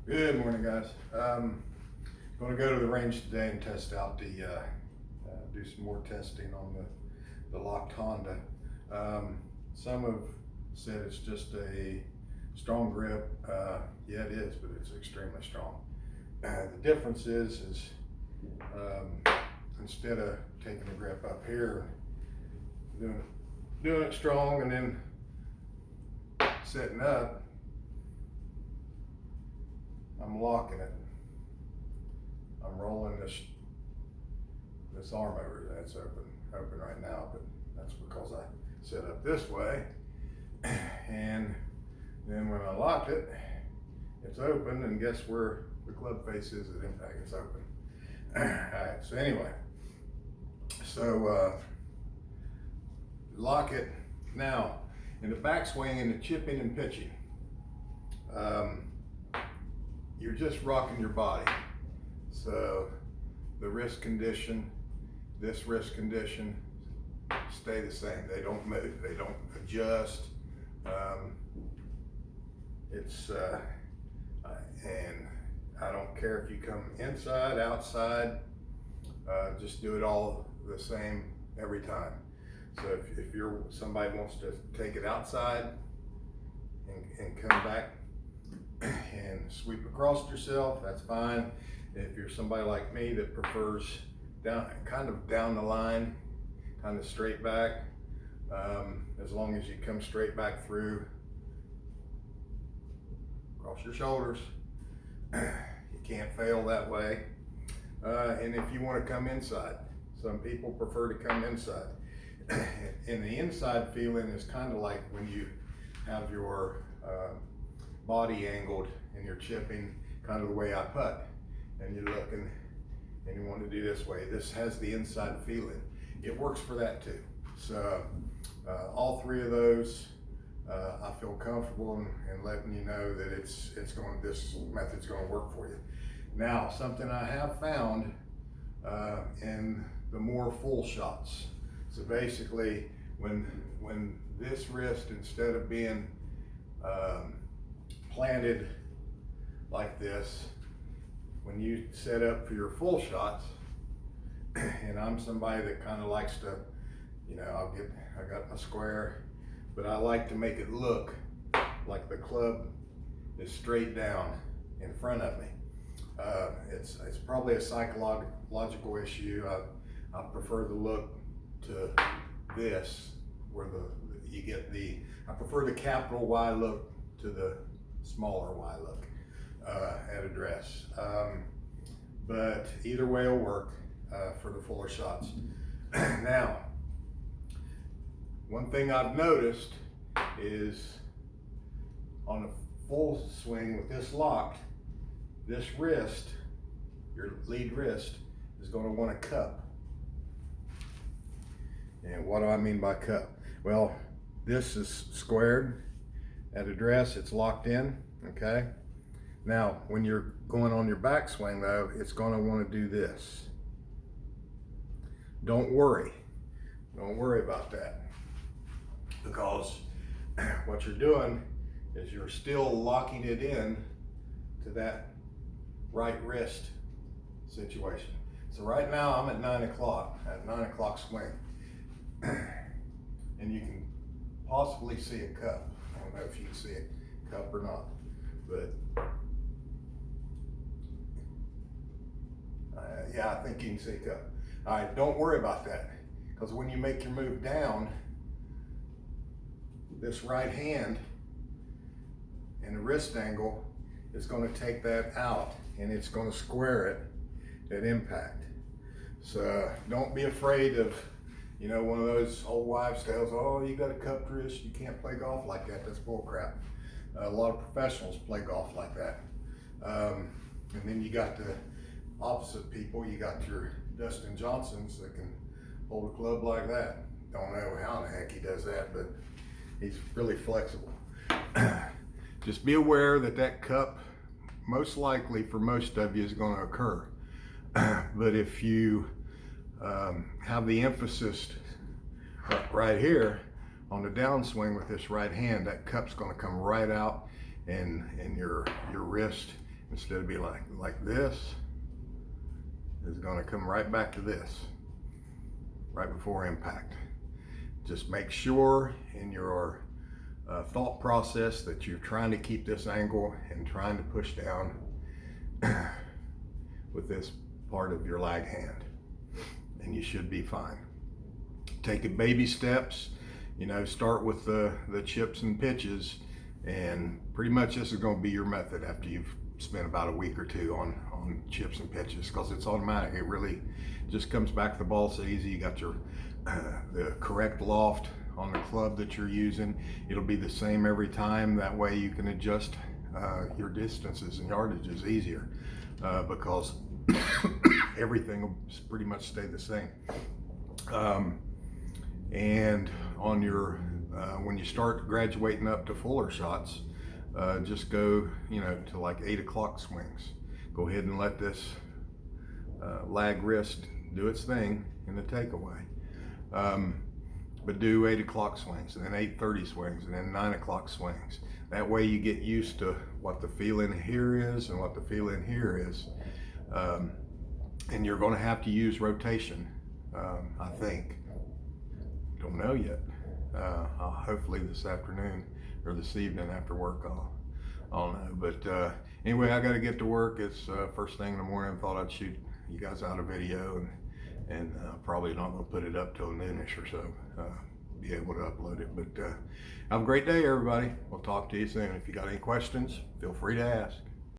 Good morning, guys. Going to go to the range today and test out do some more testing on the locked Honda. Some have said it's just a strong grip. Yeah, it is, but it's extremely strong. The difference is instead of taking the grip up here, doing it strong and then setting up, I'm locking it. I'm rolling this arm over. That's open right now, but that's because I set up this way. And then when I lock it, it's open, and guess where the club face is at impact? It's open. All right, so anyway, lock it. Now, in the backswing and the chipping and pitching, you're just rocking your body. So the wrist condition, this wrist condition stay the same. They don't move, they don't adjust. And I don't care if you come inside, outside, just do it all the same every time. So if somebody wants to take it outside and come back and sweep across yourself, that's fine. If you're somebody like me that prefers kind of down the line, kind of straight back, as long as you come straight back through, across your shoulders, you can't fail that way. And if you want to come inside, some people prefer to come inside. And the inside feeling is kind of like when you have your body angled and you're chipping kind of the way I putt, and you're looking and you want to do this way. This has the inside feeling. It works for that too. So all three of those, I feel comfortable in letting you know that this method's going to work for you. Now, something I have found in the more full shots. So basically, when this wrist, instead of being planted like this, when you set up for your full shots, and I'm somebody that kind of likes to, I got my square, but I like to make it look like the club is straight down in front of me. It's probably a psychological issue. I prefer the look to this, where I prefer the capital Y look to the smaller Y look at address. But either way will work for the fuller shots. Now, one thing I've noticed is on the full swing with this locked, this wrist, your lead wrist, is going to want to cup. And what do I mean by cup? Well, this is squared at address, it's locked in, okay? Now, when you're going on your backswing though, it's going to want to do this. Don't worry about that, because what you're doing is you're still locking it in to that right wrist situation. So right now I'm at 9 o'clock swing, and you can possibly see a cup. I don't know if you can see a cup or not, but yeah, I think you can see a cup. All right, don't worry about that, because when you make your move down, this right hand and the wrist angle is going to take that out, and it's going to square it at impact. So don't be afraid of, one of those old wives' tales, oh, you got a cupped wrist, you can't play golf like that. That's bull crap. A lot of professionals play golf like that. And then you got the opposite people. You got your Dustin Johnsons that can hold a club like that. Don't know how the heck he does that, but he's really flexible. Just be aware that cup, most likely for most of you, is going to occur. But if you have the emphasis right here on the downswing with this right hand, that cup's going to come right out, and your wrist instead of being like this, is going to come right back to this, right before impact. Just make sure in your thought process that you're trying to keep this angle and trying to push down with this part of your lag hand, and you should be fine. Take it baby steps, you know, start with the chips and pitches, and pretty much this is going to be your method after you've spent about a week or two on chips and pitches, because it's automatic. It really just comes back to the ball so easy. You got your the correct loft on the club that you're using. It'll be the same every time. That way you can adjust your distances and yardages easier, because everything will pretty much stay the same. And on your when you start graduating up to fuller shots, just go, you know, to like 8 o'clock swings. Go ahead and let this lag wrist do its thing in the takeaway. But do 8 o'clock swings, and then 8:30 swings, and then 9 o'clock swings. That way you get used to what the feeling here is and what the feeling here is. And you're going to have to use rotation, I think. Don't know yet. Hopefully this afternoon or this evening after work, I'll know. But anyway, I got to get to work. It's first thing in the morning. Thought I'd shoot you guys out a video, and probably not going to put it up till noonish or so. Be able to upload it. But have a great day, everybody. We'll talk to you soon. If you got any questions, feel free to ask.